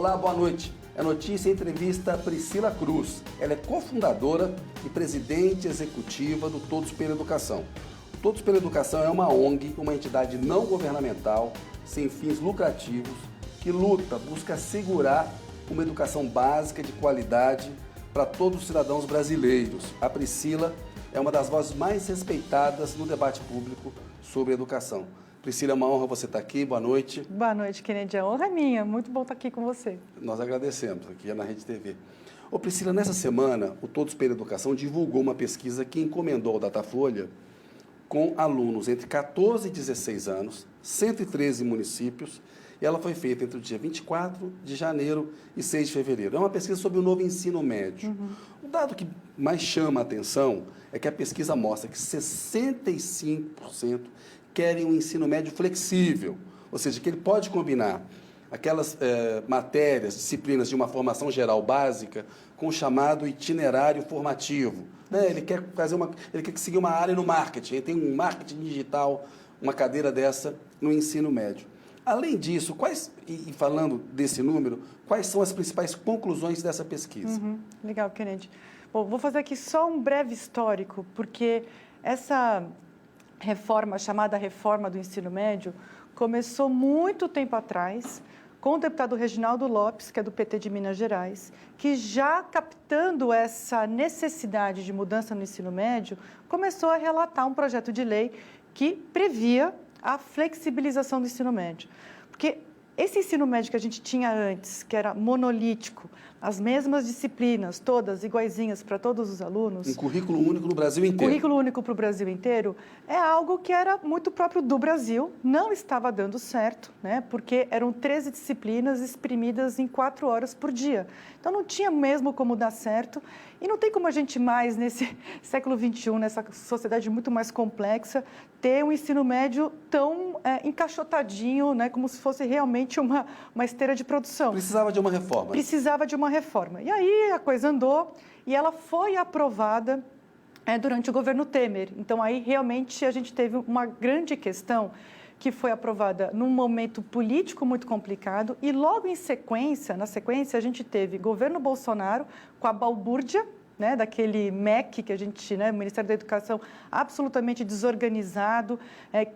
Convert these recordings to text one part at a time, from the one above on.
Olá, boa noite. É notícia e entrevista Priscila Cruz. Ela é cofundadora e presidente executiva do Todos pela Educação. O Todos pela Educação é uma ONG, uma entidade não governamental, sem fins lucrativos, que busca assegurar uma educação básica de qualidade para todos os cidadãos brasileiros. A Priscila é uma das vozes mais respeitadas no debate público sobre educação. Priscila, é uma honra você estar aqui. Boa noite. Boa noite, Kennedy. A honra é minha. Muito bom estar aqui com você. Nós agradecemos, aqui na Rede TV. Ô Priscila, nessa semana, o Todos pela Educação divulgou uma pesquisa que encomendou ao Datafolha com alunos entre 14 e 16 anos, 113 municípios, e ela foi feita entre o dia 24 de janeiro e 6 de fevereiro. É uma pesquisa sobre o novo ensino médio. O dado que mais chama a atenção é que a pesquisa mostra que 65% querem um ensino médio flexível, ou seja, que ele pode combinar aquelas matérias, disciplinas de uma formação geral básica com o chamado itinerário formativo. Né? Ele quer seguir uma área no marketing, ele tem um marketing digital, uma cadeira dessa no ensino médio. Além disso, falando desse número, quais são as principais conclusões dessa pesquisa? Legal, Kennedy. Bom, vou fazer aqui só um breve histórico, porque essa reforma, chamada reforma do ensino médio, começou muito tempo atrás, com o deputado Reginaldo Lopes, que é do PT de Minas Gerais, que já captando essa necessidade de mudança no ensino médio, começou a relatar um projeto de lei que previa a flexibilização do ensino médio. Porque esse ensino médio que a gente tinha antes, que era monolítico, as mesmas disciplinas, todas iguaizinhas para todos os alunos. Um currículo único no Brasil inteiro. Currículo único para o Brasil inteiro é algo que era muito próprio do Brasil, não estava dando certo, né? Porque eram 13 disciplinas exprimidas em 4 horas por dia. Então, não tinha mesmo como dar certo e não tem como a gente mais, nesse século XXI, nessa sociedade muito mais complexa, ter um ensino médio tão encaixotadinho, né? Como se fosse realmente uma esteira de produção. Precisava de uma reforma. Precisava de uma reforma. E aí a coisa andou e ela foi aprovada durante o governo Temer. Então, aí realmente a gente teve uma grande questão que foi aprovada num momento político muito complicado e logo na sequência, a gente teve governo Bolsonaro com a balbúrdia, né, daquele MEC que a gente, né, o Ministério da Educação absolutamente desorganizado,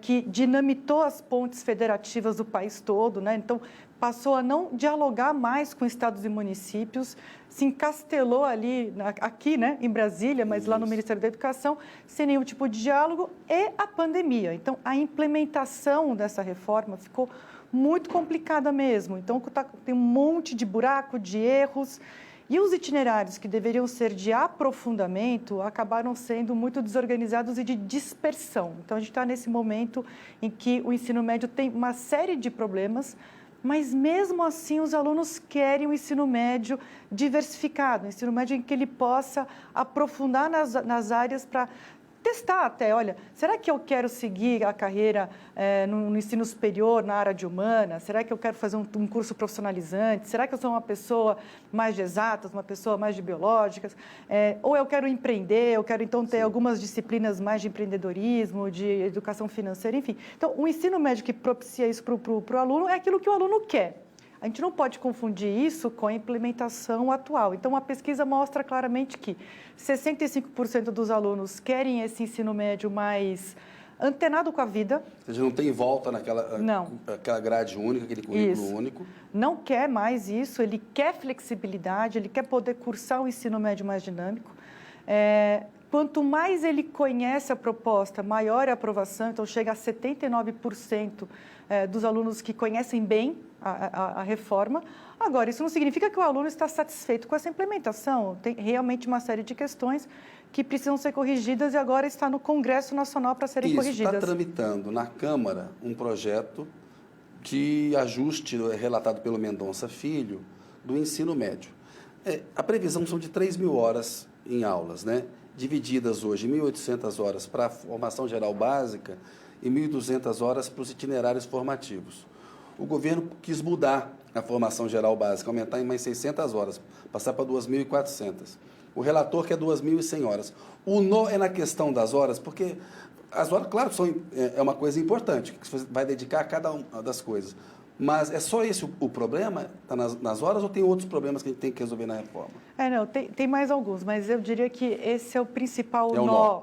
que dinamitou as pontes federativas do país todo, né, então passou a não dialogar mais com estados e municípios, se encastelou aqui, né, em Brasília, mas lá no Ministério da Educação, sem nenhum tipo de diálogo, e a pandemia. Então, a implementação dessa reforma ficou muito complicada mesmo. Então, tem um monte de buraco, de erros, e os itinerários que deveriam ser de aprofundamento acabaram sendo muito desorganizados e de dispersão. Então, a gente está nesse momento em que o ensino médio tem uma série de problemas, mas mesmo assim os alunos querem um ensino médio diversificado, um ensino médio em que ele possa aprofundar nas áreas para testar até, olha, será que eu quero seguir a carreira no ensino superior, na área de humanas? Será que eu quero fazer um curso profissionalizante? Será que eu sou uma pessoa mais de exatas, uma pessoa mais de biológicas? Ou eu quero empreender, eu quero então ter algumas disciplinas mais de empreendedorismo, de educação financeira, enfim. Então, o ensino médio que propicia isso para o aluno é aquilo que o aluno quer. A gente não pode confundir isso com a implementação atual. Então, a pesquisa mostra claramente que 65% dos alunos querem esse ensino médio mais antenado com a vida. Ou seja, não tem volta aquela grade única, aquele currículo único. Não quer mais isso, ele quer flexibilidade, ele quer poder cursar um ensino médio mais dinâmico. Quanto mais ele conhece a proposta, maior é a aprovação. Então, chega a 79% dos alunos que conhecem bem a reforma. Agora, isso não significa que o aluno está satisfeito com essa implementação. Tem realmente uma série de questões que precisam ser corrigidas e agora está no Congresso Nacional para serem corrigidas. Está tramitando na Câmara um projeto de ajuste relatado pelo Mendonça Filho do ensino médio. A previsão são de 3.000 horas em aulas, né? Divididas hoje 1.800 horas para a formação geral básica e 1.200 horas para os itinerários formativos. O governo quis mudar a formação geral básica, aumentar em mais 600 horas, passar para 2.400. O relator quer 2.100 horas. O nó é na questão das horas, porque as horas, claro, é uma coisa importante, que você vai dedicar a cada uma das coisas. Mas é só esse o problema? Está nas horas ou tem outros problemas que a gente tem que resolver na reforma? Não, tem mais alguns, mas eu diria que esse é o principal É o nó.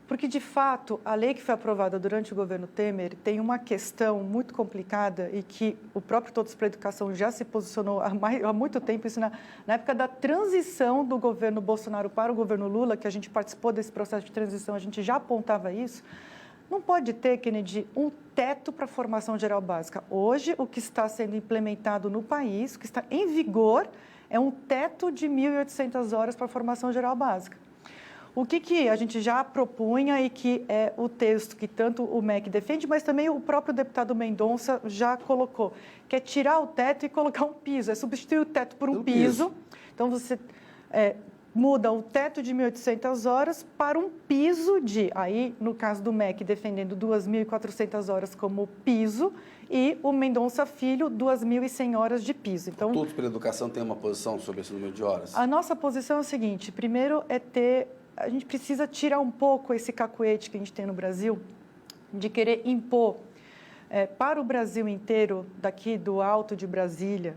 Porque, de fato, a lei que foi aprovada durante o governo Temer tem uma questão muito complicada e que o próprio Todos para a Educação já se posicionou há muito tempo, isso na época da transição do governo Bolsonaro para o governo Lula, que a gente participou desse processo de transição, a gente já apontava isso. Não pode ter, Kennedy, um teto para a formação geral básica. Hoje, o que está sendo implementado no país, o que está em vigor, é um teto de 1.800 horas para a formação geral básica. O que a gente já propunha e que é o texto que tanto o MEC defende, mas também o próprio deputado Mendonça já colocou, que é tirar o teto e colocar um piso, é substituir o teto por um piso. Então, você muda o teto de 1.800 horas para um piso de, aí, no caso do MEC, defendendo 2.400 horas como piso, e o Mendonça Filho, 2.100 horas de piso. Então, Todos pela Educação tem uma posição sobre esse número de horas? A nossa posição é o seguinte, primeiro a gente precisa tirar um pouco esse cacuete que a gente tem no Brasil, de querer impor para o Brasil inteiro, daqui do Alto de Brasília,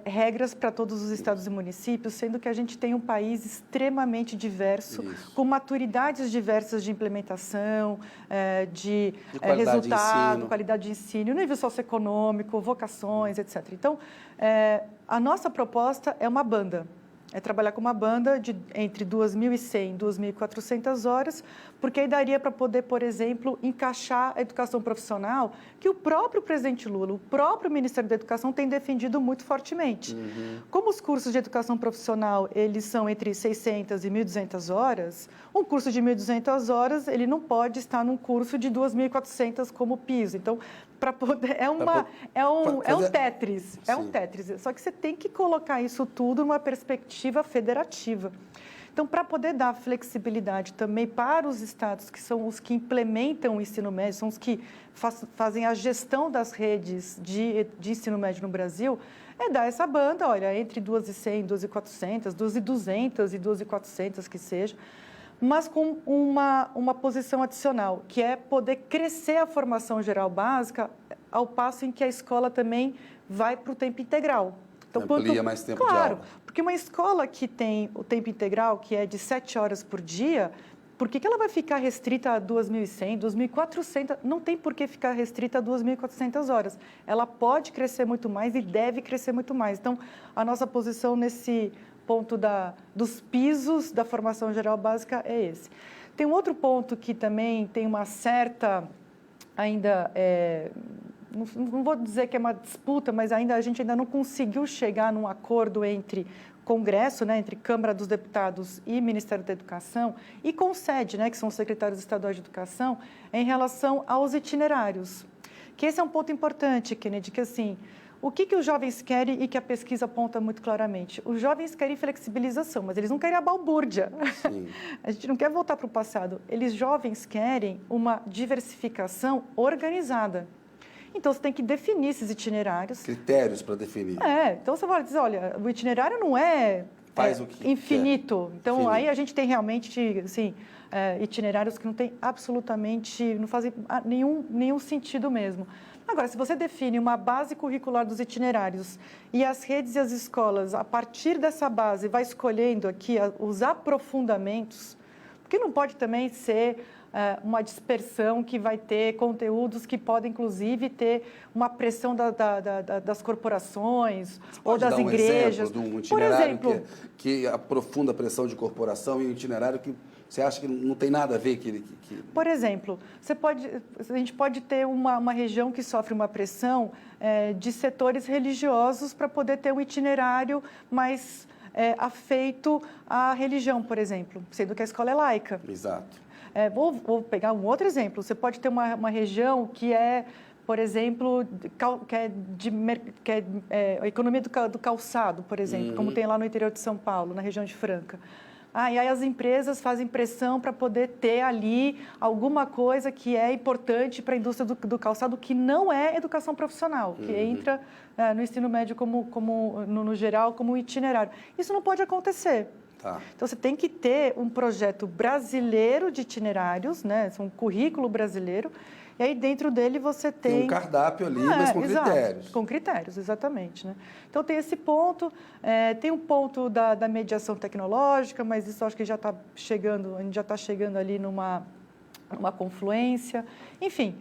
regras para todos os estados e municípios, sendo que a gente tem um país extremamente diverso, com maturidades diversas de implementação, de resultado, qualidade de ensino, nível socioeconômico, vocações, etc. Então, a nossa proposta é uma banda. É trabalhar com uma banda de entre 2.100 e 2.400 horas, porque aí daria para poder, por exemplo, encaixar a educação profissional, que o próprio presidente Lula, o próprio Ministério da Educação tem defendido muito fortemente. Como os cursos de educação profissional, eles são entre 600 e 1.200 horas, um curso de 1.200 horas, ele não pode estar num curso de 2.400 como piso. Então, para poder é um Tetris, um Tetris. Só que você tem que colocar isso tudo numa perspectiva federativa. Então, para poder dar flexibilidade também para os estados, que são os que implementam o ensino médio, são os que fazem a gestão das redes de ensino médio no Brasil, é dar essa banda, olha, entre 2.100, 2.400, 2.200 e 2.400 que seja, mas com uma posição adicional, que é poder crescer a formação geral básica ao passo em que a escola também vai para o tempo integral. Então, amplia mais tempo de aula. Claro, porque uma escola que tem o tempo integral, que é de 7 horas por dia, por que ela vai ficar restrita a 2.100, 2.400? Não tem por que ficar restrita a 2.400 horas. Ela pode crescer muito mais e deve crescer muito mais. Então, a nossa posição nesse ponto dos pisos da formação geral básica é esse. Tem um outro ponto que também tem uma certa, ainda, não vou dizer que é uma disputa, mas a gente ainda não conseguiu chegar num acordo entre Congresso, entre Câmara dos Deputados e Ministério da Educação, e CONSED, que são os secretários estaduais de educação, em relação aos itinerários. Que esse é um ponto importante, Kennedy, que assim, o que os jovens querem e que a pesquisa aponta muito claramente? Os jovens querem flexibilização, mas eles não querem a balbúrdia. A gente não quer voltar para o passado. Jovens querem uma diversificação organizada. Então, você tem que definir esses itinerários. Critérios para definir. Então você vai dizer, olha, o itinerário não é infinito. Então, infinito. Aí a gente tem realmente, assim, itinerários que não tem absolutamente, não fazem nenhum sentido mesmo. Agora, se você define uma base curricular dos itinerários e as redes e as escolas, a partir dessa base, vai escolhendo aqui os aprofundamentos, porque não pode também ser uma dispersão que vai ter conteúdos que podem, inclusive, ter uma pressão das corporações ou das igrejas. Exemplo de um itinerário que aprofunda a pressão de corporação e um itinerário que você acha que não tem nada a ver? Por exemplo, a gente pode ter uma região que sofre uma pressão de setores religiosos para poder ter um itinerário mais afeito à religião, por exemplo, sendo que a escola é laica. Exato. Vou pegar um outro exemplo. Você pode ter uma região que é, por exemplo, que é a economia do calçado, por exemplo, como tem lá no interior de São Paulo, na região de Franca. E aí as empresas fazem pressão para poder ter ali alguma coisa que é importante para a indústria do calçado, que não é educação profissional, que entra no ensino médio no geral como itinerário. Isso não pode acontecer. Então, você tem que ter um projeto brasileiro de itinerários, um currículo brasileiro, E aí dentro dele você Tem um cardápio ali, mas com exato, critérios. com critérios, exatamente. Né? Então, tem esse ponto, tem um ponto da mediação tecnológica, mas isso acho que já está chegando, a gente já está chegando ali numa confluência. Enfim,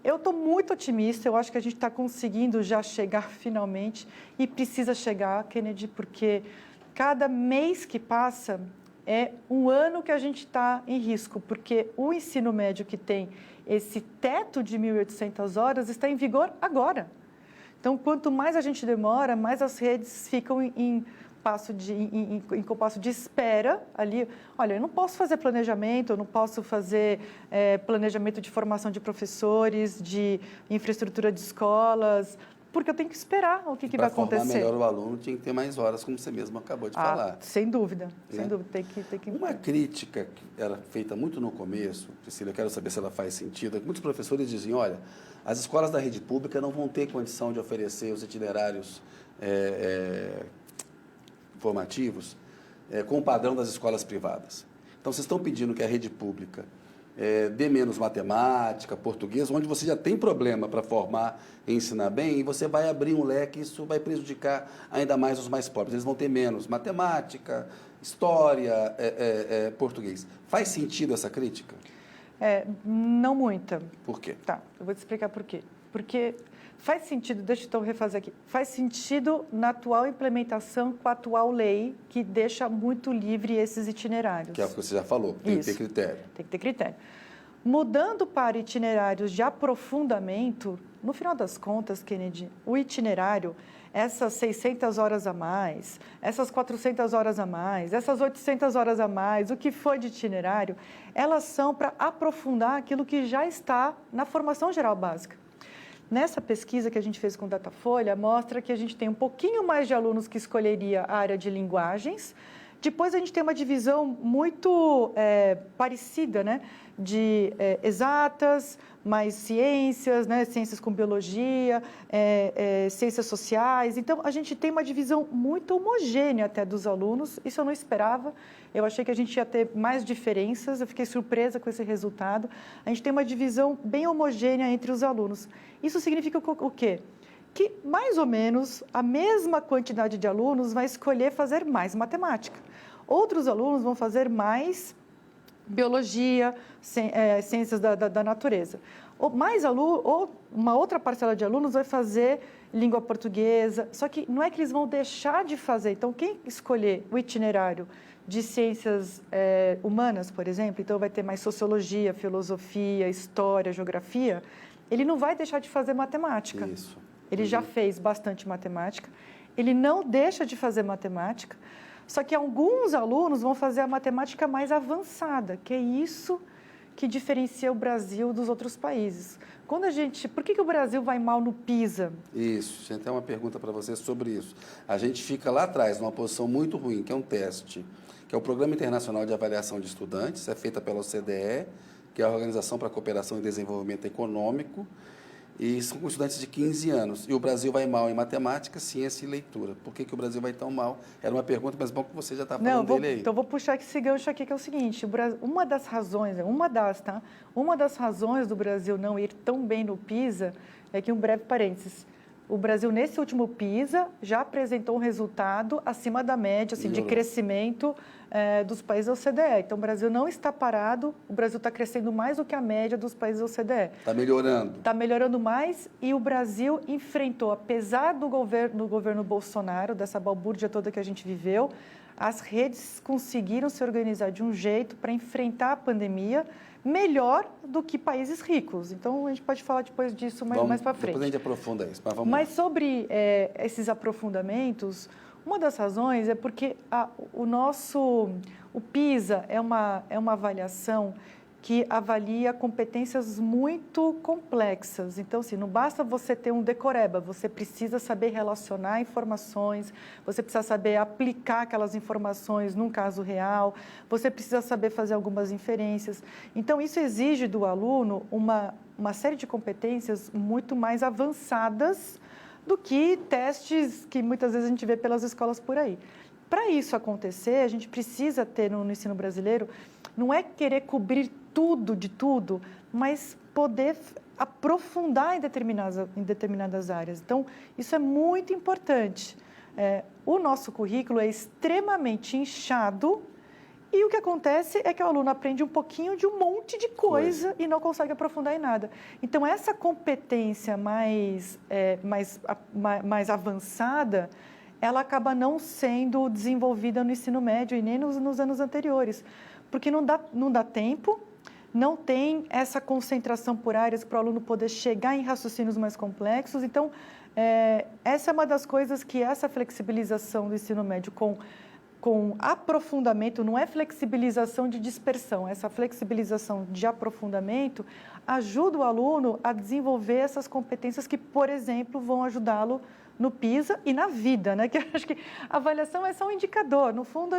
eu estou muito otimista, eu acho que a gente está conseguindo já chegar finalmente e precisa chegar, Kennedy, porque cada mês que passa é um ano que a gente está em risco, porque o ensino médio que tem esse teto de 1.800 horas está em vigor agora. Então, quanto mais a gente demora, mais as redes ficam em compasso de espera ali. Olha, eu não posso fazer planejamento, eu não posso fazer planejamento de formação de professores, de infraestrutura de escolas, porque eu tenho que esperar o que vai acontecer. Para formar melhor o aluno, tinha que ter mais horas, como você mesmo acabou de falar. Sem dúvida, né? sem dúvida. Tem que... Uma crítica que era feita muito no começo, Priscila, eu quero saber se ela faz sentido, é que muitos professores diziam, olha, as escolas da rede pública não vão ter condição de oferecer os itinerários formativos com o padrão das escolas privadas. Então, vocês estão pedindo que a rede pública dê menos matemática, português, onde você já tem problema para formar e ensinar bem, e você vai abrir um leque, isso vai prejudicar ainda mais os mais pobres. Eles vão ter menos matemática, história, português. Faz sentido essa crítica? Não muita. Por quê? Tá, eu vou te explicar por quê. Porque faz sentido, deixa eu então refazer aqui, faz sentido na atual implementação com a atual lei, que deixa muito livre esses itinerários. Que é o que você já falou, tem que ter critério. Tem que ter critério. Mudando para itinerários de aprofundamento, no final das contas, Kennedy, o itinerário, essas 600 horas a mais, essas 400 horas a mais, essas 800 horas a mais, o que foi de itinerário, elas são para aprofundar aquilo que já está na formação geral básica. Nessa pesquisa que a gente fez com o Datafolha, mostra que a gente tem um pouquinho mais de alunos que escolheria a área de linguagens. Depois, a gente tem uma divisão muito parecida, né? De exatas, mais ciências, né? Ciências com biologia, ciências sociais. Então, a gente tem uma divisão muito homogênea até dos alunos. Isso eu não esperava. Eu achei que a gente ia ter mais diferenças. Eu fiquei surpresa com esse resultado. A gente tem uma divisão bem homogênea entre os alunos. Isso significa o quê? Que, mais ou menos, a mesma quantidade de alunos vai escolher fazer mais matemática. Outros alunos vão fazer mais biologia, ciências da natureza. Ou uma outra parcela de alunos vai fazer língua portuguesa, só que não é que eles vão deixar de fazer. Então, quem escolher o itinerário de ciências humanas, por exemplo, então vai ter mais sociologia, filosofia, história, geografia, ele não vai deixar de fazer matemática. Isso. Ele já fez bastante matemática, ele não deixa de fazer matemática, só que alguns alunos vão fazer a matemática mais avançada, que é isso que diferencia o Brasil dos outros países. Por que o Brasil vai mal no PISA? Isso, a gente tem uma pergunta para você sobre isso. A gente fica lá atrás, numa posição muito ruim, que é um teste, que é o Programa Internacional de Avaliação de Estudantes, é feita pela OCDE, que é a Organização para a Cooperação e Desenvolvimento Econômico, e são com estudantes de 15 anos. E o Brasil vai mal em matemática, ciência e leitura. Por que o Brasil vai tão mal? Era uma pergunta, mas bom que você já está falando dele aí. Então, vou puxar esse gancho aqui, que é o seguinte, uma das razões do Brasil não ir tão bem no PISA é que, um breve parênteses, o Brasil, nesse último PISA, já apresentou um resultado acima da média de crescimento dos países da OCDE. Então, o Brasil não está parado, o Brasil está crescendo mais do que a média dos países da OCDE. Está melhorando. Está melhorando mais, e o Brasil enfrentou, apesar do governo Bolsonaro, dessa balbúrdia toda que a gente viveu, as redes conseguiram se organizar de um jeito para enfrentar a pandemia melhor do que países ricos. Então, a gente pode falar depois disso mais para frente. Depois a gente aprofunda isso, mas vamos Mas sobre esses aprofundamentos, uma das razões é porque o PISA é uma avaliação que avalia competências muito complexas. Então, assim, não basta você ter um decoreba, você precisa saber relacionar informações, você precisa saber aplicar aquelas informações num caso real, você precisa saber fazer algumas inferências. Então, isso exige do aluno uma série de competências muito mais avançadas do que testes que muitas vezes a gente vê pelas escolas por aí. Para isso acontecer, a gente precisa ter no ensino brasileiro não é querer cobrir tudo de tudo, mas poder aprofundar em determinadas áreas. Então, isso é muito importante. O nosso currículo é extremamente inchado e o que acontece é que o aluno aprende um pouquinho de um monte de coisa e não consegue aprofundar em nada. Então, essa competência mais avançada, ela acaba não sendo desenvolvida no ensino médio e nem nos anos anteriores, porque não dá tempo, não tem essa concentração por áreas para o aluno poder chegar em raciocínios mais complexos. Então, essa é uma das coisas que essa flexibilização do ensino médio com aprofundamento, não é flexibilização de dispersão, essa flexibilização de aprofundamento ajuda o aluno a desenvolver essas competências que, por exemplo, vão ajudá-lo no PISA e na vida, né? Que eu acho que a avaliação é só um indicador. No fundo,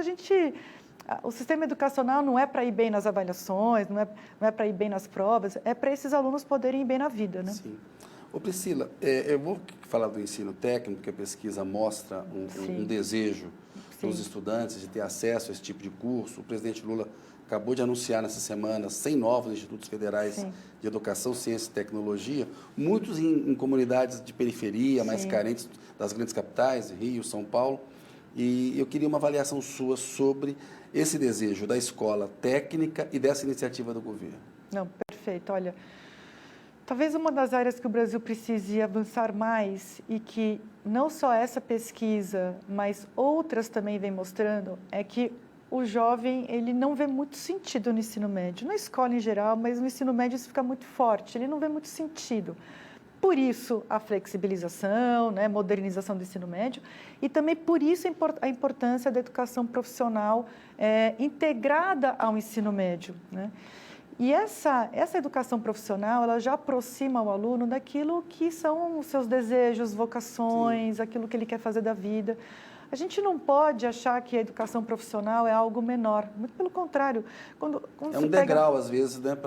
o sistema educacional não é para ir bem nas avaliações, não é para ir bem nas provas, é para esses alunos poderem ir bem na vida, né? Sim. Ô Priscila, eu vou falar do ensino técnico, que a pesquisa mostra um desejo dos estudantes de ter acesso a esse tipo de curso. O presidente Lula acabou de anunciar nessa semana 100 novos institutos federais de educação, ciência e tecnologia, muitos em comunidades de periferia, mais carentes das grandes capitais, Rio, São Paulo. E eu queria uma avaliação sua sobre esse desejo da escola técnica e dessa iniciativa do governo. Não, perfeito. Olha, talvez uma das áreas que o Brasil precise avançar mais e que não só essa pesquisa, mas outras também vem mostrando, é que o jovem ele não vê muito sentido no ensino médio, na escola em geral, mas no ensino médio isso fica muito forte, ele não vê muito sentido. Por isso, a flexibilização, né, modernização do ensino médio e também por isso a importância da educação profissional integrada ao ensino médio, né? E essa educação profissional, ela já aproxima o aluno daquilo que são os seus desejos, vocações, aquilo que ele quer fazer da vida. A gente não pode achar que a educação profissional é algo menor, muito pelo contrário. Quando é um degrau, às vezes, né?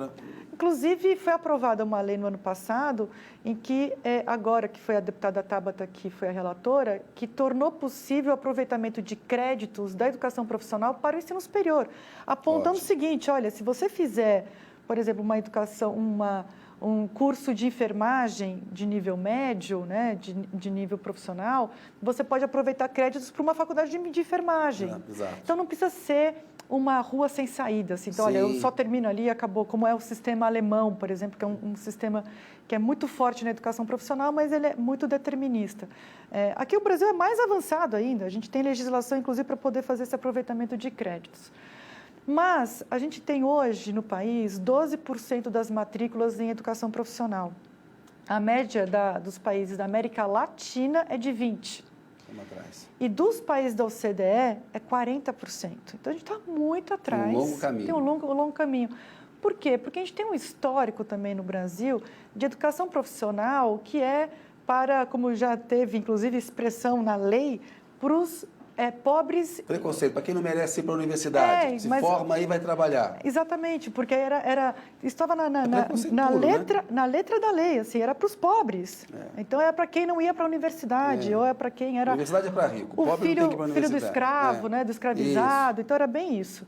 Inclusive, foi aprovada uma lei no ano passado, em que, agora que foi a deputada Tabata, que foi a relatora, que tornou possível o aproveitamento de créditos da educação profissional para o ensino superior, apontando o seguinte, olha, se você fizer, por exemplo, um curso de enfermagem de nível médio, né, de nível profissional, você pode aproveitar créditos para uma faculdade de enfermagem. Exato. Então, não precisa ser uma rua sem saída. Assim. Então, olha, eu só termino ali e acabou. Como é o sistema alemão, por exemplo, que é um sistema que é muito forte na educação profissional, mas ele é muito determinista. Aqui o Brasil é mais avançado ainda. A gente tem legislação, inclusive, para poder fazer esse aproveitamento de créditos. Mas a gente tem hoje no país 12% das matrículas em educação profissional. A média dos países da América Latina é de 20%. E dos países da OCDE é 40%. Então, a gente está muito atrás. Um longo caminho. Tem um longo caminho. Por quê? Porque a gente tem um histórico também no Brasil de educação profissional que é para, como já teve, inclusive, expressão na lei, para os pobres... Preconceito, para quem não merece ir para a universidade, forma aí vai trabalhar. Exatamente, porque estava na letra da lei, assim, era para os pobres. Então, era para quem não ia para a universidade, ou é para quem era... A universidade é para rico, o pobre filho, não tem que ir para a universidade. Filho do escravo, né, do escravizado, isso. Então era bem isso.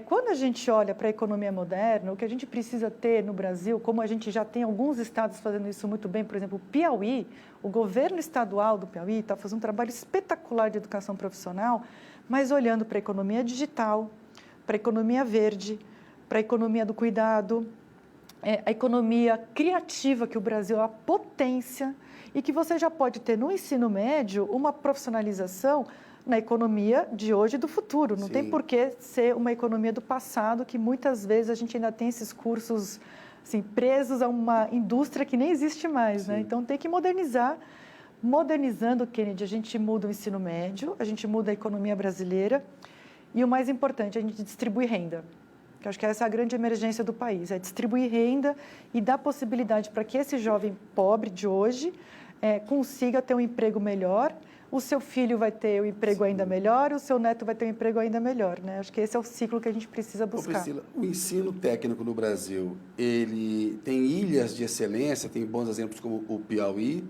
Quando a gente olha para a economia moderna, o que a gente precisa ter no Brasil, como a gente já tem alguns estados fazendo isso muito bem, por exemplo, o Piauí, o governo estadual do Piauí está fazendo um trabalho espetacular de educação profissional, mas olhando para a economia digital, para a economia verde, para a economia do cuidado, a economia criativa, que o Brasil é a potência, e que você já pode ter no ensino médio uma profissionalização na economia de hoje e do futuro. Não tem por que ser uma economia do passado, que muitas vezes a gente ainda tem esses cursos assim, presos a uma indústria que nem existe mais, né? Então, tem que modernizar. Modernizando, Kennedy, a gente muda o ensino médio, a gente muda a economia brasileira e, o mais importante, a gente distribui renda. Que eu acho que essa é a grande emergência do país, é distribuir renda e dar possibilidade para que esse jovem pobre de hoje consiga ter um emprego melhor, o seu filho vai ter um emprego ainda melhor, o seu neto vai ter um emprego ainda melhor, né? Acho que esse é o ciclo que a gente precisa buscar. Priscila, o ensino técnico no Brasil, ele tem ilhas de excelência, tem bons exemplos como o Piauí,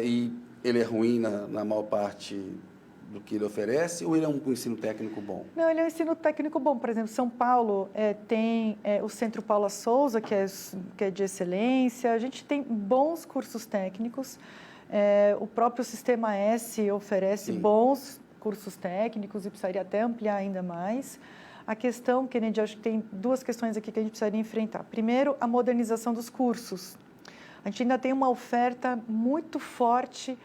e ele é ruim na maior parte do que ele oferece ou ele é um ensino técnico bom? Não, ele é um ensino técnico bom. Por exemplo, São Paulo tem o Centro Paula Souza, que é de excelência. A gente tem bons cursos técnicos. O próprio Sistema S oferece bons cursos técnicos e precisaria até ampliar ainda mais. A questão, Kennedy, acho que tem duas questões aqui que a gente precisaria enfrentar. Primeiro, a modernização dos cursos. A gente ainda tem uma oferta muito forte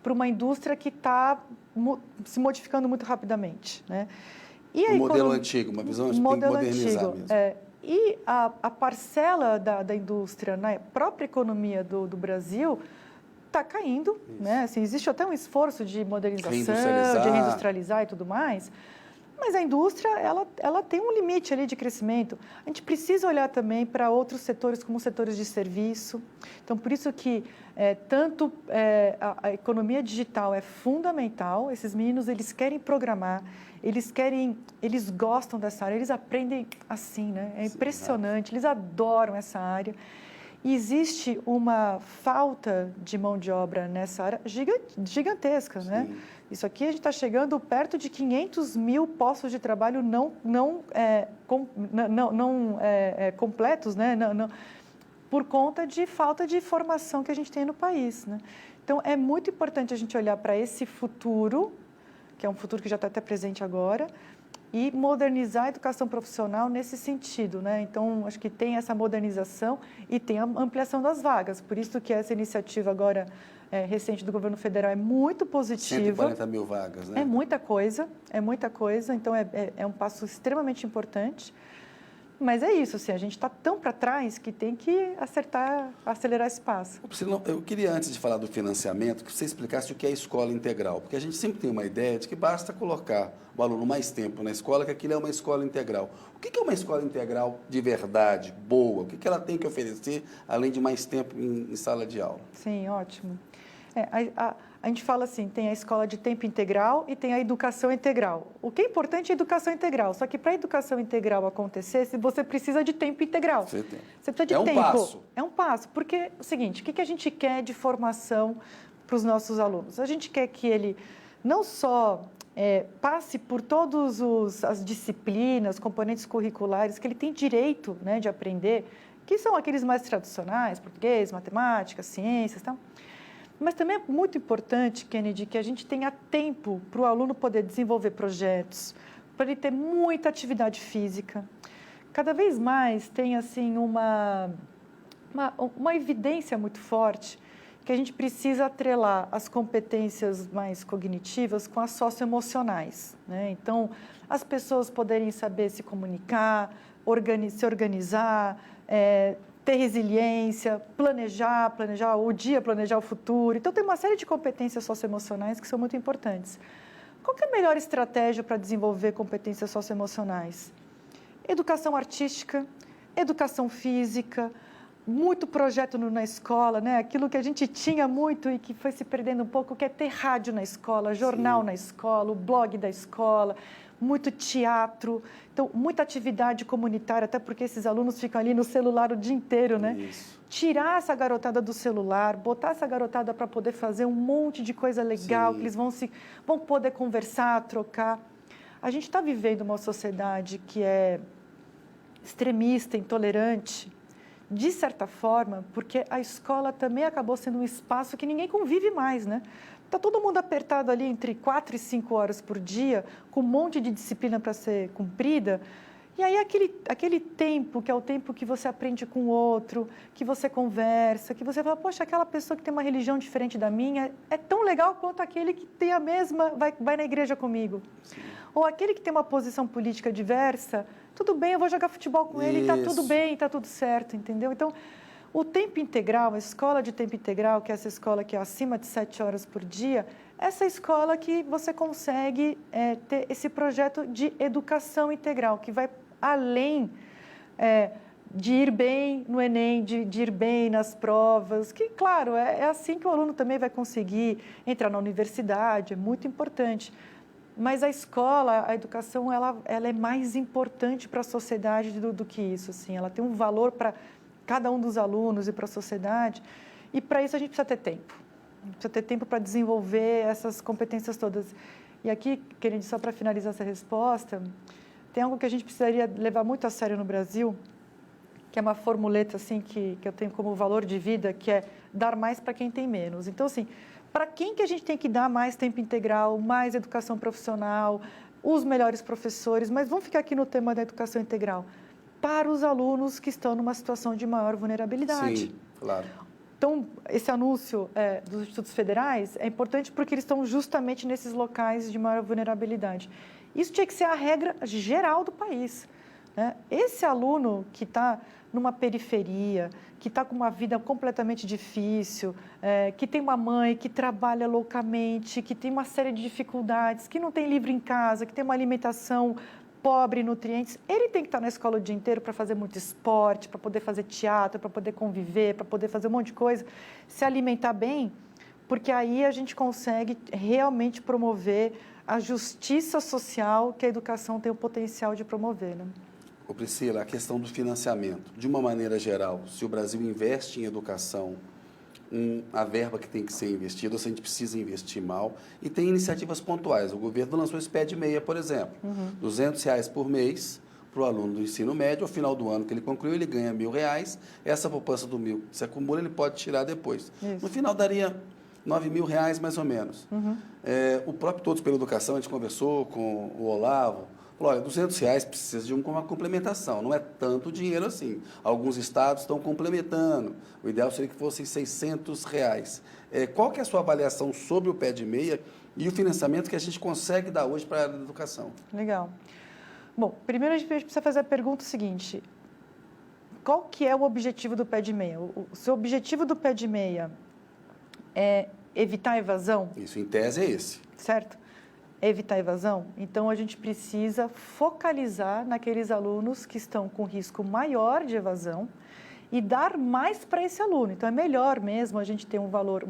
para uma indústria que está se modificando muito rapidamente, né? E o modelo antigo, uma visão de modernizar mesmo. E a parcela da indústria na própria economia do Brasil está caindo, né? Assim, existe até um esforço de modernização, de reindustrializar e tudo mais, mas a indústria ela tem um limite ali de crescimento. A gente precisa olhar também para outros setores, como setores de serviço. Então, por isso que a economia digital é fundamental. Esses meninos, eles querem programar, eles gostam dessa área, eles aprendem assim, né? É impressionante, eles adoram essa área. E existe uma falta de mão de obra nessa área gigantesca, né? Isso aqui a gente está chegando perto de 500 mil postos de trabalho não completos, né? Por conta de falta de formação que a gente tem no país, né? Então, é muito importante a gente olhar para esse futuro, que é um futuro que já está até presente agora, e modernizar a educação profissional nesse sentido, né? Então, acho que tem essa modernização e tem a ampliação das vagas. Por isso que essa iniciativa agora recente do governo federal é muito positiva. 140 mil vagas, né? É muita coisa. Então, é um passo extremamente importante. Mas é isso, assim, a gente está tão para trás que tem que acelerar esse passo. Eu queria, antes de falar do financiamento, que você explicasse o que é escola integral, porque a gente sempre tem uma ideia de que basta colocar o aluno mais tempo na escola, que aquilo é uma escola integral. O que é uma escola integral de verdade, boa? O que ela tem que oferecer, além de mais tempo em sala de aula? Sim, ótimo. A gente fala assim, tem a escola de tempo integral e tem a educação integral. O que é importante é a educação integral, só que para a educação integral acontecer, você precisa de tempo integral. Você precisa de tempo. Passo. É um passo, porque é o seguinte, o que a gente quer de formação para os nossos alunos? A gente quer que ele não só passe por todas as disciplinas, componentes curriculares que ele tem direito, né, de aprender, que são aqueles mais tradicionais, português, matemática, ciências e tal. Mas também é muito importante, Kennedy, que a gente tenha tempo para o aluno poder desenvolver projetos, para ele ter muita atividade física. Cada vez mais tem assim, uma evidência muito forte que a gente precisa atrelar as competências mais cognitivas com as socioemocionais, né? Então, as pessoas poderem saber se comunicar, se organizar, ter resiliência, planejar o dia, planejar o futuro. Então, tem uma série de competências socioemocionais que são muito importantes. Qual que é a melhor estratégia para desenvolver competências socioemocionais? Educação artística, educação física, muito projeto na escola, né? Aquilo que a gente tinha muito e que foi se perdendo um pouco, que é ter rádio na escola, jornal na escola, o blog da escola, muito teatro, então muita atividade comunitária, até porque esses alunos ficam ali no celular o dia inteiro, né? Isso. Tirar essa garotada do celular, botar essa garotada para poder fazer um monte de coisa legal, que eles vão poder conversar, trocar. A gente está vivendo uma sociedade que é extremista, intolerante, de certa forma, porque a escola também acabou sendo um espaço que ninguém convive mais, né? Está todo mundo apertado ali entre 4 e 5 horas por dia, com um monte de disciplina para ser cumprida. E aí aquele tempo, que é o tempo que você aprende com o outro, que você conversa, que você fala, poxa, aquela pessoa que tem uma religião diferente da minha é tão legal quanto aquele que tem a mesma, vai na igreja comigo. Sim. Ou aquele que tem uma posição política diversa, tudo bem, eu vou jogar futebol com ele, está tudo bem, está tudo certo, entendeu? Então, o tempo integral, a escola de tempo integral, que é essa escola que é acima de 7 horas por dia, essa escola que você consegue ter esse projeto de educação integral, que vai além de ir bem no Enem, de ir bem nas provas, que, claro, é assim que o aluno também vai conseguir entrar na universidade, é muito importante. Mas a escola, a educação, ela é mais importante para a sociedade do que isso, assim. Ela tem um valor para cada um dos alunos e para a sociedade, e para isso a gente precisa ter tempo. A gente precisa ter tempo para desenvolver essas competências todas. E aqui, Kennedy, só para finalizar essa resposta, tem algo que a gente precisaria levar muito a sério no Brasil, que é uma formuleta assim, que eu tenho como valor de vida, que é dar mais para quem tem menos. Então, assim, para quem que a gente tem que dar mais tempo integral, mais educação profissional, os melhores professores, mas vamos ficar aqui no tema da educação integral, para os alunos que estão numa situação de maior vulnerabilidade. Sim, claro. Então, esse anúncio dos institutos federais é importante porque eles estão justamente nesses locais de maior vulnerabilidade. Isso tinha que ser a regra geral do país, né? Esse aluno que está numa periferia, que está com uma vida completamente difícil, que tem uma mãe que trabalha loucamente, que tem uma série de dificuldades, que não tem livro em casa, que tem uma alimentação pobre em nutrientes, ele tem que estar na escola o dia inteiro para fazer muito esporte, para poder fazer teatro, para poder conviver, para poder fazer um monte de coisa, se alimentar bem, porque aí a gente consegue realmente promover a justiça social que a educação tem o potencial de promover, né? Ô Priscila, a questão do financiamento, de uma maneira geral, se o Brasil investe em educação, a verba que tem que ser investida, ou se a gente precisa investir mal, e tem iniciativas pontuais. O governo lançou esse PED meia, por exemplo, R$200 por mês para o aluno do ensino médio, ao final do ano que ele concluiu, ele ganha R$1.000, essa poupança do 1.000 se acumula, ele pode tirar depois. Isso. No final daria R$9.000 mais ou menos. O próprio Todos pela Educação, a gente conversou com o Olavo, falou, olha, R$200 precisa de uma complementação, não é tanto dinheiro assim. Alguns estados estão complementando, o ideal seria que fossem R$600. Qual que é a sua avaliação sobre o PED meia e o financiamento que a gente consegue dar hoje para a área da educação? Legal. Bom, primeiro a gente precisa fazer a pergunta seguinte, qual que é o objetivo do PED meia? O seu objetivo do PED meia é evitar a evasão? Isso, em tese, é esse. Certo? Evitar a evasão, então a gente precisa focalizar naqueles alunos que estão com risco maior de evasão e dar mais para esse aluno. Então, é melhor mesmo a gente ter um valor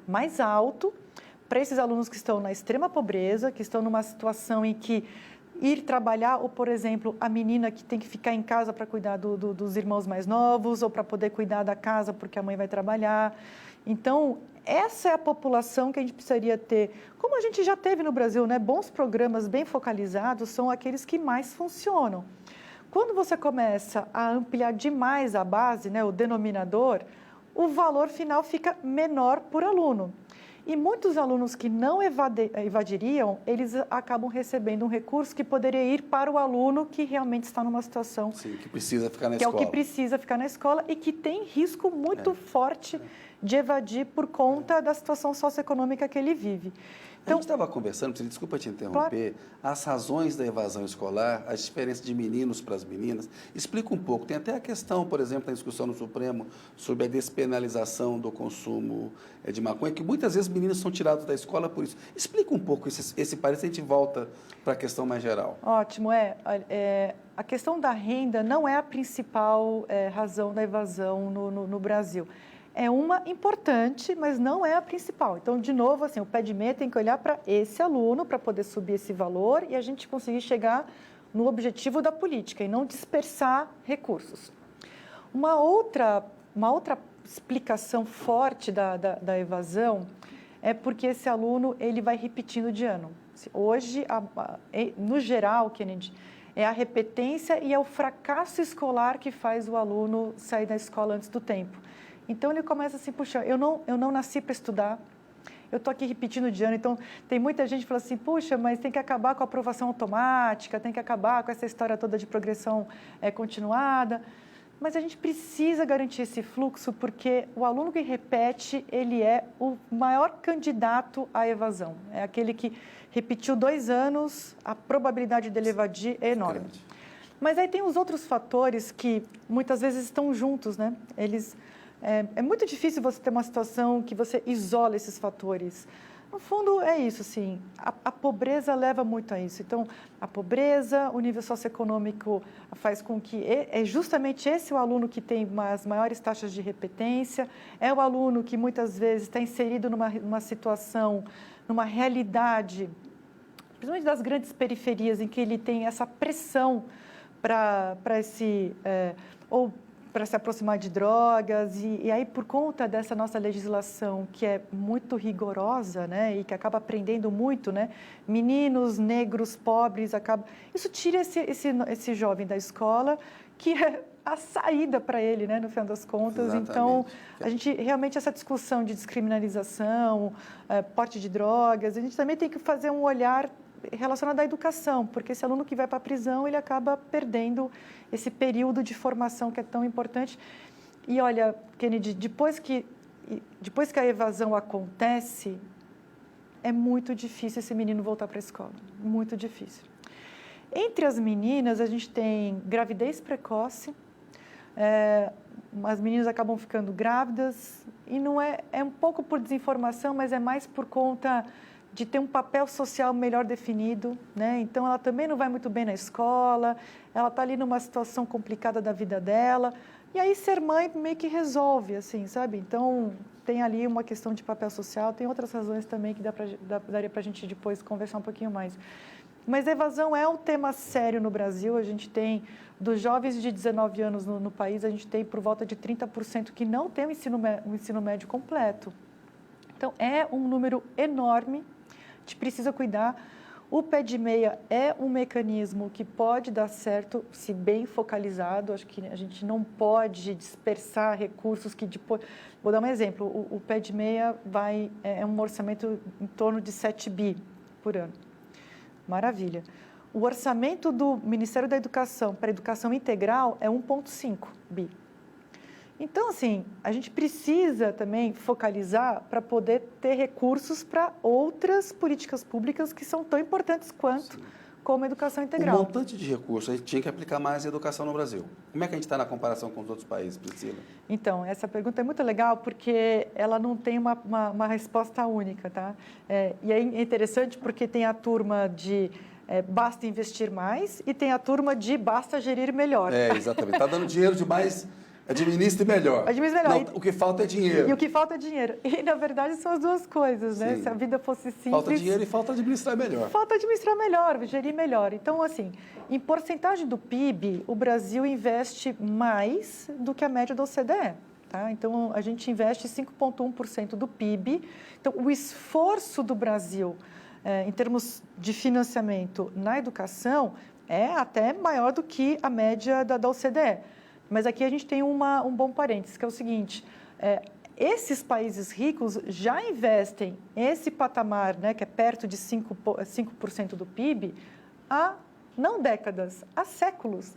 mais alto para esses alunos que estão na extrema pobreza, que estão numa situação em que ir trabalhar, ou, por exemplo, a menina que tem que ficar em casa para cuidar dos irmãos mais novos, ou para poder cuidar da casa porque a mãe vai trabalhar. Então, essa é a população que a gente precisaria ter. Como a gente já teve no Brasil, né? Bons programas bem focalizados são aqueles que mais funcionam. Quando você começa a ampliar demais a base, né, o denominador, o valor final fica menor por aluno. E muitos alunos que não evadiriam, eles acabam recebendo um recurso que poderia ir para o aluno que realmente está numa situação... Sim, que precisa ficar na escola. Que é o que precisa ficar na escola e que tem risco muito forte de evadir por conta da situação socioeconômica que ele vive. Então, a gente estava conversando, desculpa te interromper, as razões da evasão escolar, as diferenças de meninos para as meninas. Explica um pouco. Tem até a questão, por exemplo, da discussão no Supremo sobre a despenalização do consumo de maconha, que muitas vezes meninos são tirados da escola por isso. Explica um pouco esse parênteses, a gente volta para a questão mais geral. Ótimo. A questão da renda não é a principal razão da evasão no Brasil. É uma importante, mas não é a principal. Então, de novo, assim, o PED meia tem que olhar para esse aluno para poder subir esse valor e a gente conseguir chegar no objetivo da política e não dispersar recursos. Uma outra explicação forte da evasão é porque esse aluno ele vai repetindo de ano. Hoje, no geral, Kennedy, é a repetência e é o fracasso escolar que faz o aluno sair da escola antes do tempo. Então, ele começa assim, puxa, eu não nasci para estudar, eu estou aqui repetindo de ano. Então, tem muita gente que fala assim, puxa, mas tem que acabar com a aprovação automática, tem que acabar com essa história toda de progressão continuada. Mas a gente precisa garantir esse fluxo, porque o aluno que repete, ele é o maior candidato à evasão. É aquele que repetiu 2 anos, a probabilidade dele evadir é enorme. Mas aí tem os outros fatores que muitas vezes estão juntos, né? É muito difícil você ter uma situação que você isola esses fatores. No fundo, é isso, sim. A pobreza leva muito a isso. Então, a pobreza, o nível socioeconômico faz com que... É justamente esse o aluno que tem as maiores taxas de repetência, é o aluno que muitas vezes está inserido numa situação, numa realidade, principalmente das grandes periferias, em que ele tem essa pressão para para se aproximar de drogas. E aí, por conta dessa nossa legislação, que é muito rigorosa, né, e que acaba prendendo muito, né, meninos, negros, pobres, isso tira esse jovem da escola, que é a saída para ele, né, no final das contas. Exatamente. Então, a gente realmente, essa discussão de descriminalização, porte de drogas, a gente também tem que fazer um olhar relacionado à educação, porque esse aluno que vai para a prisão, ele acaba perdendo esse período de formação que é tão importante. E olha, Kennedy, depois que a evasão acontece, é muito difícil esse menino voltar para a escola, muito difícil. Entre as meninas, a gente tem gravidez precoce, as meninas acabam ficando grávidas, e não é um pouco por desinformação, mas é mais por conta de ter um papel social melhor definido, né? Então, ela também não vai muito bem na escola, ela está ali numa situação complicada da vida dela, e aí ser mãe meio que resolve, assim, sabe? Então, tem ali uma questão de papel social, tem outras razões também que daria para a gente depois conversar um pouquinho mais. Mas a evasão é um tema sério no Brasil. A gente tem, dos jovens de 19 anos no país, a gente tem por volta de 30% que não tem um ensino médio completo. Então, é um número enorme, a gente precisa cuidar. O pé de meia é um mecanismo que pode dar certo, se bem focalizado. Acho que a gente não pode dispersar recursos que depois... Vou dar um exemplo. O pé de meia é um orçamento em torno de 7 bi por ano. Maravilha. O orçamento do Ministério da Educação para a educação integral é 1,5 bi. Então, assim, a gente precisa também focalizar para poder ter recursos para outras políticas públicas que são tão importantes quanto, sim, como a educação integral. O montante de recursos, a gente tinha que aplicar mais a educação no Brasil. Como é que a gente está na comparação com os outros países, Priscila? Então, essa pergunta é muito legal porque ela não tem uma resposta única, tá? E é interessante porque tem a turma de basta investir mais e tem a turma de basta gerir melhor. Exatamente. Está dando dinheiro demais... Administre melhor. Administre melhor. Não, o que falta é dinheiro. E o que falta é dinheiro. E, na verdade, são as duas coisas, né? Sim. Se a vida fosse simples... Falta dinheiro e falta administrar melhor. Falta administrar melhor, gerir melhor. Então, assim, em porcentagem do PIB, o Brasil investe mais do que a média da OCDE. Tá? Então, a gente investe 5,1% do PIB. Então, o esforço do Brasil, em termos de financiamento na educação, é até maior do que a média da OCDE. Mas aqui a gente tem um bom parênteses, que é o seguinte, esses países ricos já investem esse patamar, né, que é perto de 5% do PIB, há não décadas, há séculos.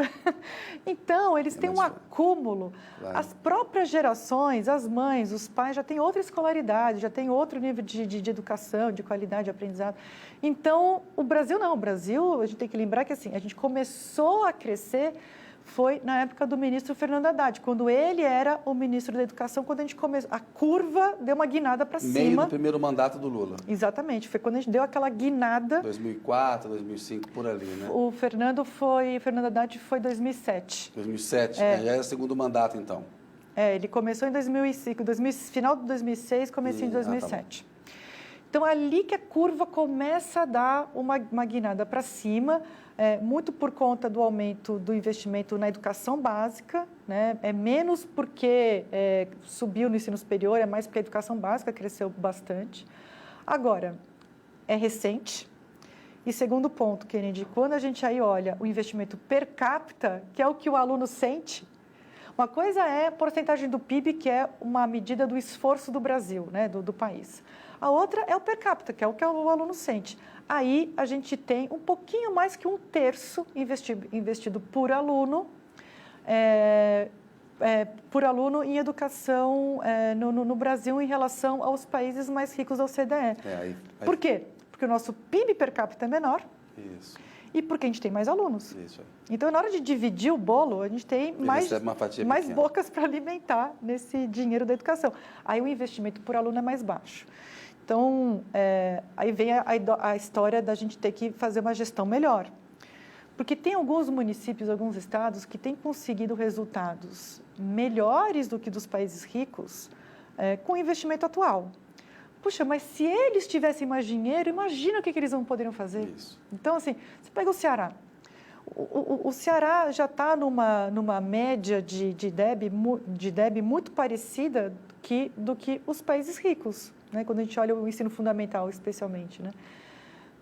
Então, eles têm um acúmulo. Claro. As próprias gerações, as mães, os pais já têm outra escolaridade, já têm outro nível de educação, de qualidade de aprendizado. Então, o Brasil não. O Brasil, a gente tem que lembrar que assim, a gente começou a crescer... foi na época do ministro Fernando Haddad, quando ele era o ministro da Educação, quando a gente começou, a curva deu uma guinada para cima. Meio do primeiro mandato do Lula. Exatamente, foi quando a gente deu aquela guinada. 2004, 2005, por ali, né? O Fernando Haddad foi 2007. 2007, já era o segundo mandato, então. Ele começou em 2005, final de 2006, comecinho em 2007. Tá. Então, ali que a curva começa a dar uma guinada para cima, muito por conta do aumento do investimento na educação básica, né? É menos porque subiu no ensino superior, é mais porque a educação básica cresceu bastante. Agora, é recente. E segundo ponto, Kennedy, quando a gente aí olha o investimento per capita, que é o que o aluno sente, uma coisa é a porcentagem do PIB, que é uma medida do esforço do Brasil, né, do país. A outra é o per capita, que é o o aluno sente. Aí a gente tem um pouquinho mais que 1/3 investido por aluno em educação no Brasil em relação aos países mais ricos da OCDE. Por quê? Porque o nosso PIB per capita é menor. Isso. E porque a gente tem mais alunos. Isso. Então, na hora de dividir o bolo, a gente tem mais bocas para alimentar nesse dinheiro da educação. Aí o investimento por aluno é mais baixo. Então, aí vem a história da gente ter que fazer uma gestão melhor. Porque tem alguns municípios, alguns estados que têm conseguido resultados melhores do que dos países ricos com o investimento atual. Puxa, mas se eles tivessem mais dinheiro, imagina o que eles não poderiam fazer. Isso. Então, assim, você pega o Ceará. O Ceará já está numa média de DEB muito parecida do que os países ricos, né? Quando a gente olha o ensino fundamental, especialmente, né?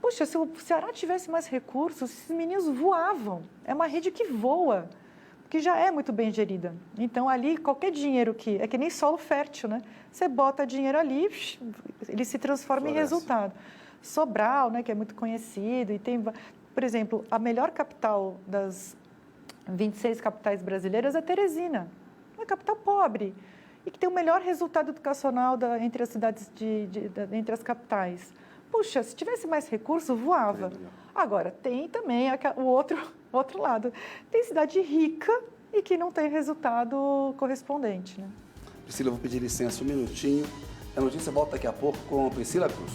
Puxa, se o Ceará tivesse mais recursos, esses meninos voavam. É uma rede que voa, que já é muito bem gerida. Então, ali, qualquer dinheiro é que nem solo fértil, né? Você bota dinheiro ali, ele se transforma em resultado. Sobral, né, que é muito conhecido, e tem, por exemplo, a melhor capital das 26 capitais brasileiras é Teresina, uma capital pobre, e que tem o melhor resultado educacional entre as cidades, entre as capitais. Puxa, se tivesse mais recurso, voava. Agora, tem também o outro lado. Tem cidade rica e que não tem resultado correspondente, né? Priscila, eu vou pedir licença um minutinho. A notícia volta daqui a pouco com Priscila Cruz.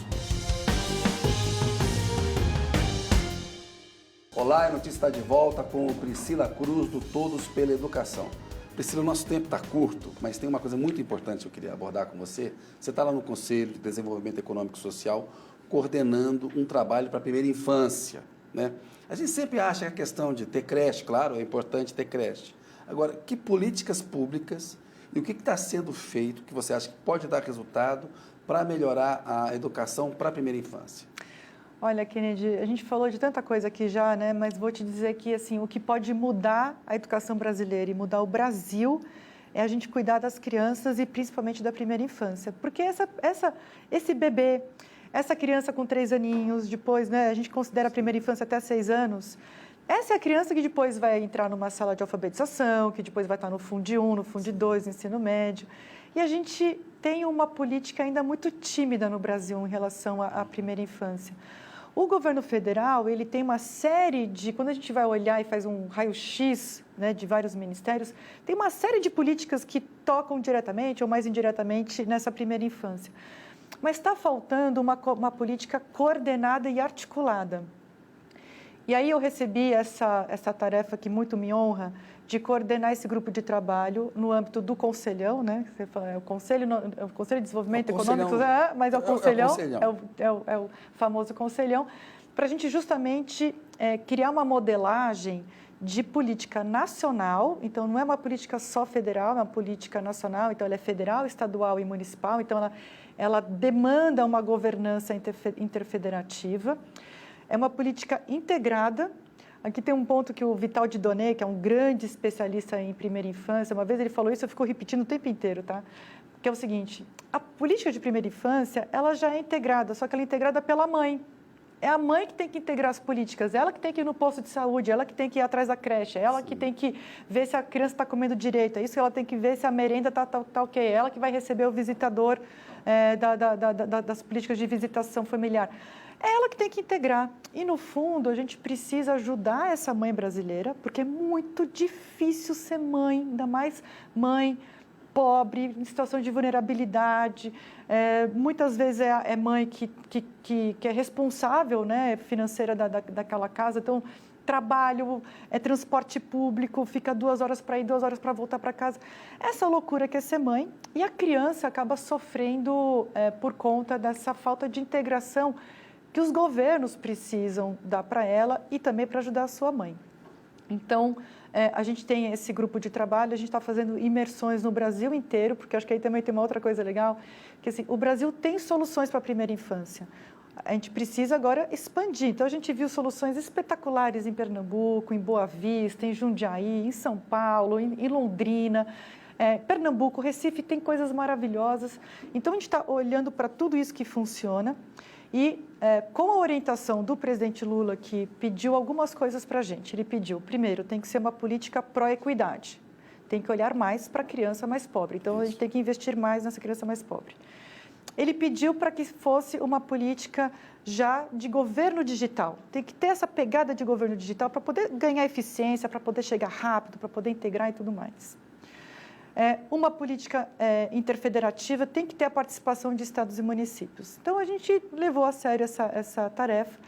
Olá, a notícia está de volta com Priscila Cruz, do Todos pela Educação. Priscila, o nosso tempo está curto, mas tem uma coisa muito importante que eu queria abordar com você. Você está lá no Conselho de Desenvolvimento Econômico e Social, coordenando um trabalho para a primeira infância, né? A gente sempre acha que a questão de ter creche, claro, é importante ter creche. Agora, que políticas públicas e o que está sendo feito que você acha que pode dar resultado para melhorar a educação para a primeira infância? Olha, Kennedy, a gente falou de tanta coisa aqui já, né? Mas vou te dizer que assim, o que pode mudar a educação brasileira e mudar o Brasil é a gente cuidar das crianças e principalmente da primeira infância. Porque esse bebê, essa criança com 3 aninhos, depois, né, a gente considera a primeira infância até 6 anos, essa é a criança que depois vai entrar numa sala de alfabetização, que depois vai estar no Fundo 1, no Fundo 2, no ensino médio. E a gente tem uma política ainda muito tímida no Brasil em relação à primeira infância. O governo federal, ele tem uma série quando a gente vai olhar e faz um raio-x, né, de vários ministérios, tem uma série de políticas que tocam diretamente ou mais indiretamente nessa primeira infância. Mas está faltando uma política coordenada e articulada. E aí eu recebi essa tarefa que muito me honra, de coordenar esse grupo de trabalho no âmbito do Conselhão, né? Você fala, é o Conselho de Desenvolvimento Econômico, mas é o Conselhão, é o famoso Conselhão, para a gente justamente criar uma modelagem de política nacional. Então, não é uma política só federal, é uma política nacional, então ela é federal, estadual e municipal, então ela demanda uma governança interfederativa. É uma política integrada. Aqui tem um ponto que o Vital Didonné, que é um grande especialista em primeira infância, uma vez ele falou isso, eu fico repetindo o tempo inteiro, tá? Que é o seguinte, a política de primeira infância, ela já é integrada, só que ela é integrada pela mãe. É a mãe que tem que integrar as políticas, ela que tem que ir no posto de saúde, ela que tem que ir atrás da creche, ela que tem que ver se a criança está comendo direito, é isso que ela tem que ver se a merenda está ok, ela que vai receber o visitador das políticas de visitação familiar. É ela que tem que integrar. E, no fundo, a gente precisa ajudar essa mãe brasileira, porque é muito difícil ser mãe, ainda mais mãe pobre, em situação de vulnerabilidade. Muitas vezes é mãe que é responsável, né, financeira daquela casa. Então, trabalho, transporte público, fica 2 horas para ir, 2 horas para voltar para casa. Essa loucura que é ser mãe. E a criança acaba sofrendo por conta dessa falta de integração que os governos precisam dar para ela e também para ajudar a sua mãe. Então, a gente tem esse grupo de trabalho, a gente está fazendo imersões no Brasil inteiro, porque acho que aí também tem uma outra coisa legal, que assim, o Brasil tem soluções para a primeira infância. A gente precisa agora expandir. Então, a gente viu soluções espetaculares em Pernambuco, em Boa Vista, em Jundiaí, em São Paulo, em Londrina. Pernambuco, Recife, tem coisas maravilhosas. Então, a gente está olhando para tudo isso que funciona. E, com a orientação do presidente Lula, que pediu algumas coisas para a gente, ele pediu, primeiro, tem que ser uma política pró-equidade, tem que olhar mais para a criança mais pobre, então a gente tem que investir mais nessa criança mais pobre. Ele pediu para que fosse uma política já de governo digital, tem que ter essa pegada de governo digital para poder ganhar eficiência, para poder chegar rápido, para poder integrar e tudo mais. Uma política interfederativa tem que ter a participação de estados e municípios. Então, a gente levou a sério essa tarefa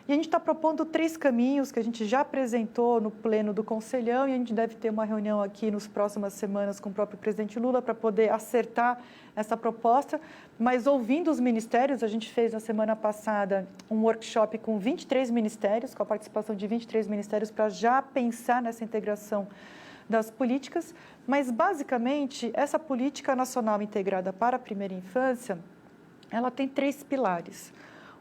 E a gente está propondo 3 caminhos que a gente já apresentou no pleno do Conselhão e a gente deve ter uma reunião aqui nas próximas semanas com o próprio presidente Lula para poder acertar essa proposta. Mas ouvindo os ministérios, a gente fez na semana passada um workshop com 23 ministérios, com a participação de 23 ministérios para já pensar nessa integração das políticas. Mas, basicamente, essa política nacional integrada para a primeira infância, ela tem 3 pilares.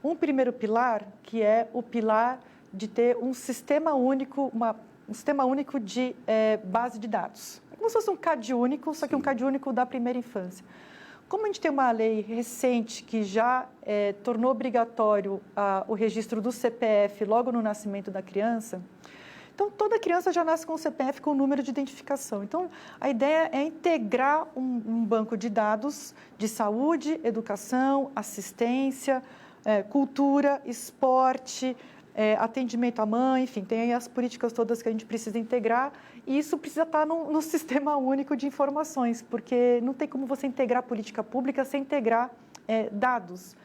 Um primeiro pilar, que é o pilar de ter um sistema único, um sistema único de base de dados. É como se fosse um CAD único, só que um CAD único da primeira infância. Como a gente tem uma lei recente que já tornou obrigatório o registro do CPF logo no nascimento da criança, então toda criança já nasce com o CPF com o número de identificação. Então, a ideia é integrar um banco de dados de saúde, educação, assistência, cultura, esporte, atendimento à mãe, enfim, tem aí as políticas todas que a gente precisa integrar e isso precisa estar no sistema único de informações, porque não tem como você integrar política pública sem integrar dados.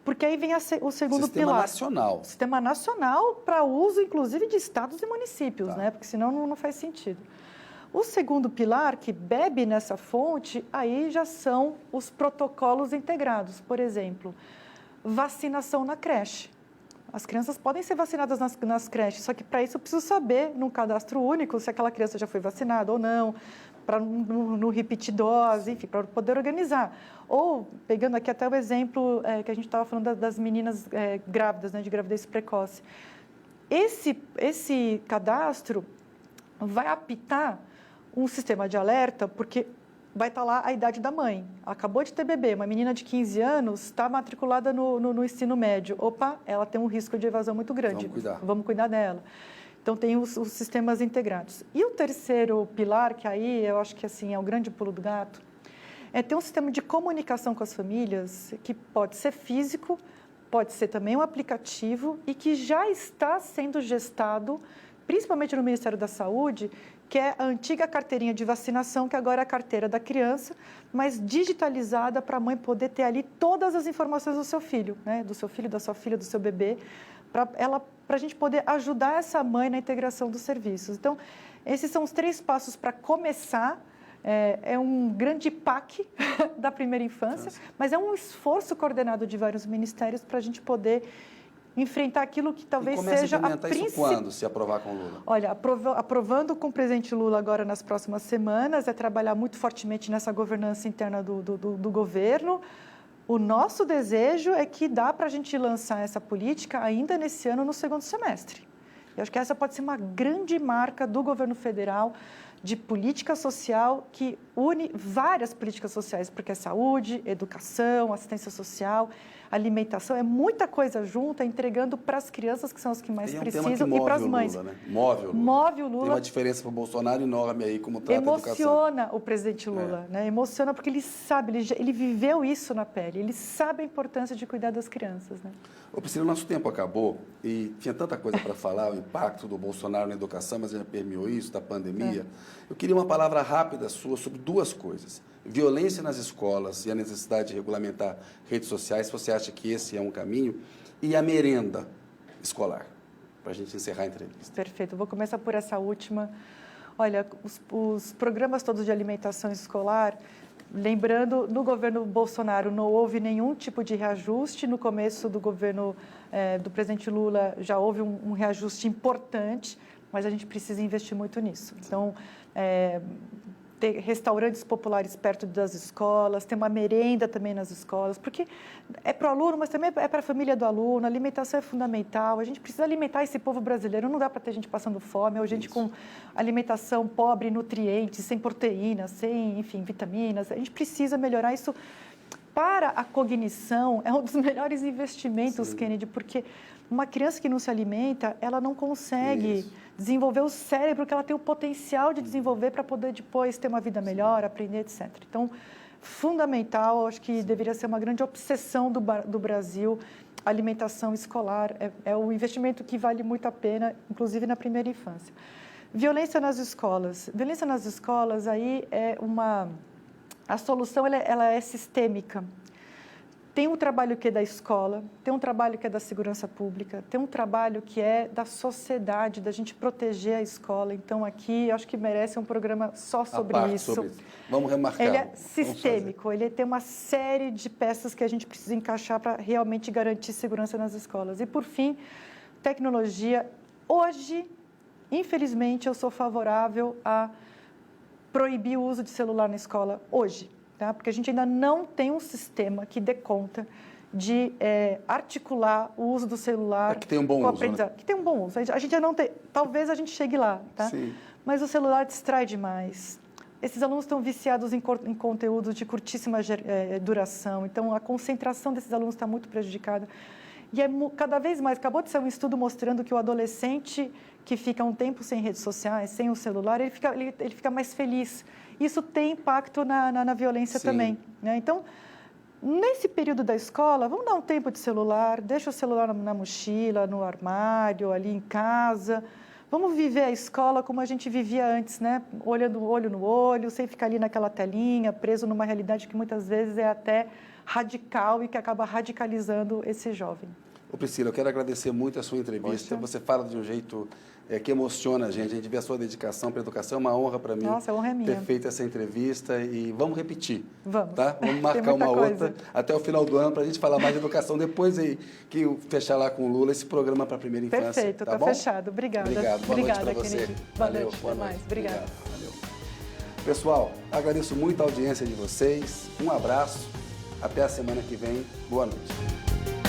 Porque aí vem o segundo pilar. Nacional. Sistema nacional para uso, inclusive, de estados e municípios, né? Porque senão não faz sentido. O segundo pilar, que bebe nessa fonte, aí já são os protocolos integrados. Por exemplo, vacinação na creche. As crianças podem ser vacinadas nas creches, só que para isso eu preciso saber, num cadastro único, se aquela criança já foi vacinada ou não, para não repetir dose, enfim, para poder organizar. Ou, pegando aqui até o exemplo que a gente estava falando das meninas grávidas, né, de gravidez precoce. Esse cadastro vai apitar um sistema de alerta, porque vai estar lá a idade da mãe. Ela acabou de ter bebê, uma menina de 15 anos está matriculada no ensino médio. Opa, ela tem um risco de evasão muito grande. Vamos cuidar dela. Então, tem os sistemas integrados. E o terceiro pilar, que aí eu acho que assim, é o grande pulo do gato, é ter um sistema de comunicação com as famílias que pode ser físico, pode ser também um aplicativo e que já está sendo gestado, principalmente no Ministério da Saúde, que é a antiga carteirinha de vacinação, que agora é a carteira da criança, mas digitalizada para a mãe poder ter ali todas as informações do seu filho, né? Do seu filho, da sua filha, do seu bebê, para a gente poder ajudar essa mãe na integração dos serviços. Então, esses são os 3 passos para começar. É um grande PAC da primeira infância, mas é um esforço coordenado de vários ministérios para a gente poder enfrentar aquilo que talvez seja a principal... isso quando, se aprovar com o Lula? Olha, aprovando com o presidente Lula agora nas próximas semanas, é trabalhar muito fortemente nessa governança interna do governo. O nosso desejo é que dá para a gente lançar essa política ainda nesse ano, no segundo semestre. Eu acho que essa pode ser uma grande marca do governo federal de política social que une várias políticas sociais, porque é saúde, educação, assistência social, alimentação, é muita coisa junta, entregando para as crianças, que são as que mais precisam, e para as mães. Lula, né? Move o Lula. Tem uma diferença para o Bolsonaro enorme aí, como trata a educação. Emociona o presidente Lula, né? Emociona porque ele sabe, ele viveu isso na pele, ele sabe a importância de cuidar das crianças, né? Ô Priscila, nosso tempo acabou e tinha tanta coisa para falar, o impacto do Bolsonaro na educação, mas já permeou isso, da pandemia. Eu queria uma palavra rápida sua sobre 2 coisas. Violência nas escolas e a necessidade de regulamentar redes sociais, se você acha que esse é um caminho, e a merenda escolar, para a gente encerrar a entrevista. Perfeito, vou começar por essa última. Olha, os programas todos de alimentação escolar, lembrando, no governo Bolsonaro não houve nenhum tipo de reajuste, no começo do governo do presidente Lula já houve um reajuste importante, mas a gente precisa investir muito nisso. Então, ter restaurantes populares perto das escolas, ter uma merenda também nas escolas, porque é para o aluno, mas também é para a família do aluno, a alimentação é fundamental, a gente precisa alimentar esse povo brasileiro, não dá para ter gente passando fome, ou gente com alimentação pobre em nutrientes, sem proteínas, sem, enfim, vitaminas, a gente precisa melhorar isso. Para a cognição, é um dos melhores investimentos, Kennedy, porque uma criança que não se alimenta, ela não consegue desenvolver o cérebro que ela tem o potencial de desenvolver para poder depois ter uma vida melhor, aprender, etc. Então, fundamental, acho que deveria ser uma grande obsessão do Brasil, a alimentação escolar, é um investimento que vale muito a pena, inclusive na primeira infância. Violência nas escolas. Violência nas escolas, aí é a solução ela é sistêmica. Tem um trabalho que é da escola, tem um trabalho que é da segurança pública, tem um trabalho que é da sociedade, da gente proteger a escola. Então, aqui, eu acho que merece um programa só sobre isso. Vamos remarcar. Ele é sistêmico, ele tem uma série de peças que a gente precisa encaixar para realmente garantir segurança nas escolas. E, por fim, tecnologia. Hoje, infelizmente, eu sou favorável a proibir o uso de celular na escola, hoje. Tá? Porque a gente ainda não tem um sistema que dê conta de articular o uso do celular que tem um bom com o uso, aprendizado. né? Que tem um bom uso. A gente ainda não tem, talvez a gente chegue lá, tá? Sim. Mas o celular distrai demais. Esses alunos estão viciados em conteúdos de curtíssima duração, então a concentração desses alunos está muito prejudicada. E cada vez mais, acabou de ser um estudo mostrando que o adolescente que fica um tempo sem redes sociais, sem o celular, ele fica mais feliz. Isso tem impacto na violência Sim. também, né? Então, nesse período da escola, vamos dar um tempo de celular, deixa o celular na mochila, no armário, ali em casa. Vamos viver a escola como a gente vivia antes, né? Olhando olho no olho, sem ficar ali naquela telinha, preso numa realidade que muitas vezes é até radical e que acaba radicalizando esse jovem. Ô Priscila, eu quero agradecer muito a sua entrevista. Poxa. Você fala de um jeito que emociona a gente vê a sua dedicação para a educação. É uma honra para mim. Nossa, a honra é minha. Ter feito essa entrevista e vamos repetir. Vamos. Tá? Vamos marcar uma outra até o final do ano para a gente falar mais de educação. Depois que eu fechar lá com o Lula esse programa para a primeira infância. Perfeito, tá bom? Fechado. Obrigada. Obrigado. Boa Obrigada, noite para você. Kennedy. Valeu. Boa noite. Boa Até mais. noite. Obrigada. Obrigado. Valeu. Pessoal, agradeço muito a audiência de vocês. Um abraço. Até a semana que vem. Boa noite.